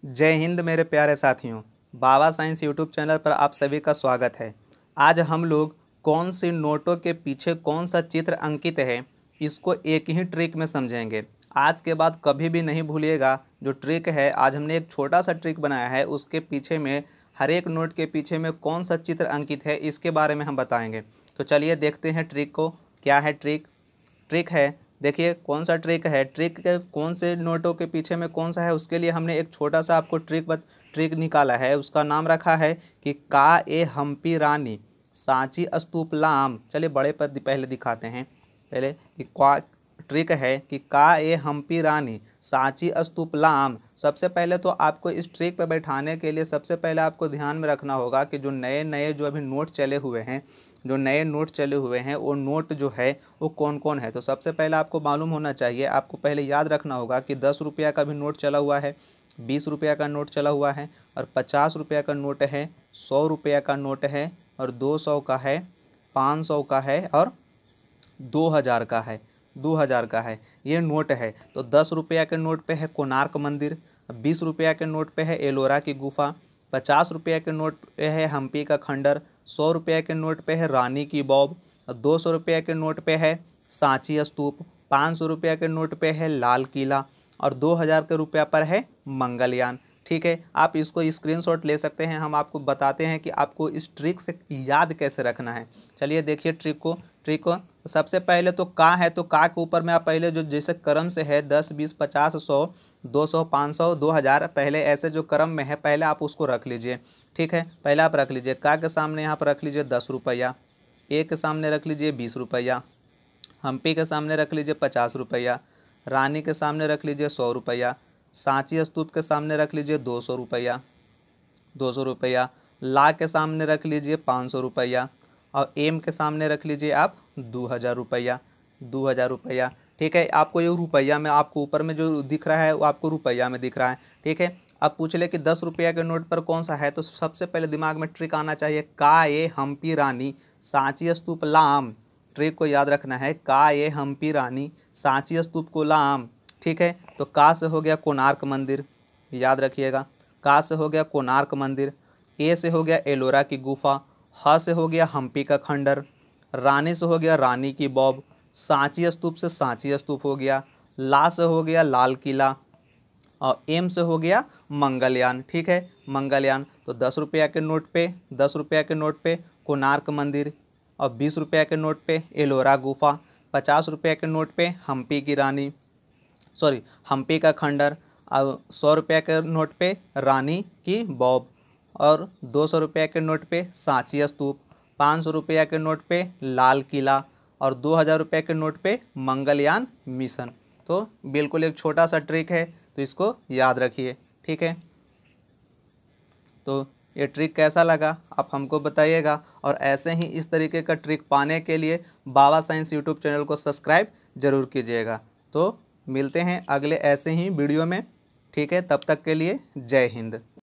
जय हिंद मेरे प्यारे साथियों। बाबा साइंस यूट्यूब चैनल पर आप सभी का स्वागत है। आज हम लोग कौन सी नोटों के पीछे कौन सा चित्र अंकित है, इसको एक ही ट्रिक में समझेंगे। आज के बाद कभी भी नहीं भूलिएगा जो ट्रिक है। आज हमने एक छोटा सा ट्रिक बनाया है, उसके पीछे में हर एक नोट के पीछे में कौन सा चित्र अंकित है इसके बारे में हम बताएंगे। तो चलिए देखते हैं ट्रिक को। क्या है ट्रिक? ट्रिक है, देखिए कौन सा ट्रिक है। ट्रिक के कौन से नोटों के पीछे में कौन सा है, उसके लिए हमने एक छोटा सा आपको ट्रिक निकाला है। उसका नाम रखा है कि का ए हम्पी रानी सांची स्तूप लाम। चलिए बड़े पर पहले दिखाते हैं। पहले कि ट्रिक है कि का ए हम्पी रानी सांची स्तूप लाम। सबसे पहले तो आपको इस ट्रिक पर बैठाने के लिए सबसे पहले आपको ध्यान में रखना होगा कि जो नए जो अभी नोट चले हुए हैं, वो नोट जो है वो कौन कौन है। तो सबसे पहले आपको मालूम होना चाहिए, आपको पहले याद रखना होगा कि 10 रुपया का भी नोट चला हुआ है, 20 रुपया का नोट चला हुआ है, और 50 रुपया का नोट है, 100 रुपया का नोट है, और 200 का है, 500 का है, और 2000 का है। 2000 का है ये नोट है। तो 10 रुपया के नोट पे है कोणार्क मंदिर, 20 रुपया के नोट पे है एलोरा की गुफा, 50 रुपया के नोट पे है हम्पी का खंडर, 100 रुपया के नोट पे है रानी की बॉब, 200 रुपया के नोट पे है सांची स्तूप, 500 रुपया के नोट पे है लाल किला, और 2000 के रुपया पर है मंगलयान। ठीक है, आप इसको स्क्रीनशॉट ले सकते हैं। हम आपको बताते हैं कि आपको इस ट्रिक से याद कैसे रखना है। चलिए देखिए ट्रिक को सबसे पहले तो का है, तो का के ऊपर में आप पहले जो जैसे क्रम से है 10, 20, 50, 100, 200, 500, 2000, पहले ऐसे जो क्रम में है पहले आप उसको रख लीजिए। ठीक है, पहले आप रख लीजिए का के सामने यहाँ पर रख लीजिए 10 रुपया, ए के सामने रख लीजिए 20 रुपया, हम्पी के सामने रख लीजिए 50 रुपया, रानी के सामने रख लीजिए 100 रुपया, सांची स्तूप के सामने रख लीजिए 200 रुपया, ला के सामने रख लीजिए 500 रुपया, और एम के सामने रख लीजिए आप 2000 रुपया। ठीक है, आपको ये रुपया में आपको ऊपर में जो दिख रहा है वो आपको रुपया में दिख रहा है। ठीक है, अब पूछ ले कि 10 रुपया के नोट पर कौन सा है, तो सबसे पहले दिमाग में ट्रिक आना चाहिए का ए हम्पी रानी सांची स्तूप लाम। ट्रिक को याद रखना है, का ए हम्पी रानी सांची स्तूप को लाम। ठीक है, तो का से हो गया कोणार्क मंदिर, याद रखिएगा, का से हो गया कोणार्क मंदिर, ए से हो गया एलोरा की गुफा, ह से हो गया हम्पी का खंडर, रानी से हो गया रानी की बॉब, सांची स्तूप से सांची स्तूप हो गया, ला से हो गया लाल किला, और एम से हो गया मंगलयान। ठीक है, मंगलयान। तो 10 रुपया के नोट पे कोणार्क मंदिर, और 20 रुपया के नोट पे एलोरा गुफा, 50 रुपया के नोट पे हम्पी का खंडर, और 100 रुपया के नोट पे रानी की बॉब, और 200 रुपया के नोट पे सांची स्तूप, 500 रुपया के नोट पे लाल किला, और 2000 रुपये के नोट पे मंगलयान मिशन। तो बिल्कुल एक छोटा सा ट्रिक है, तो इसको याद रखिए। ठीक है, तो ये ट्रिक कैसा लगा आप हमको बताइएगा, और ऐसे ही इस तरीके का ट्रिक पाने के लिए बाबा साइंस यूट्यूब चैनल को सब्सक्राइब जरूर कीजिएगा। तो मिलते हैं अगले ऐसे ही वीडियो में। ठीक है, तब तक के लिए जय हिंद।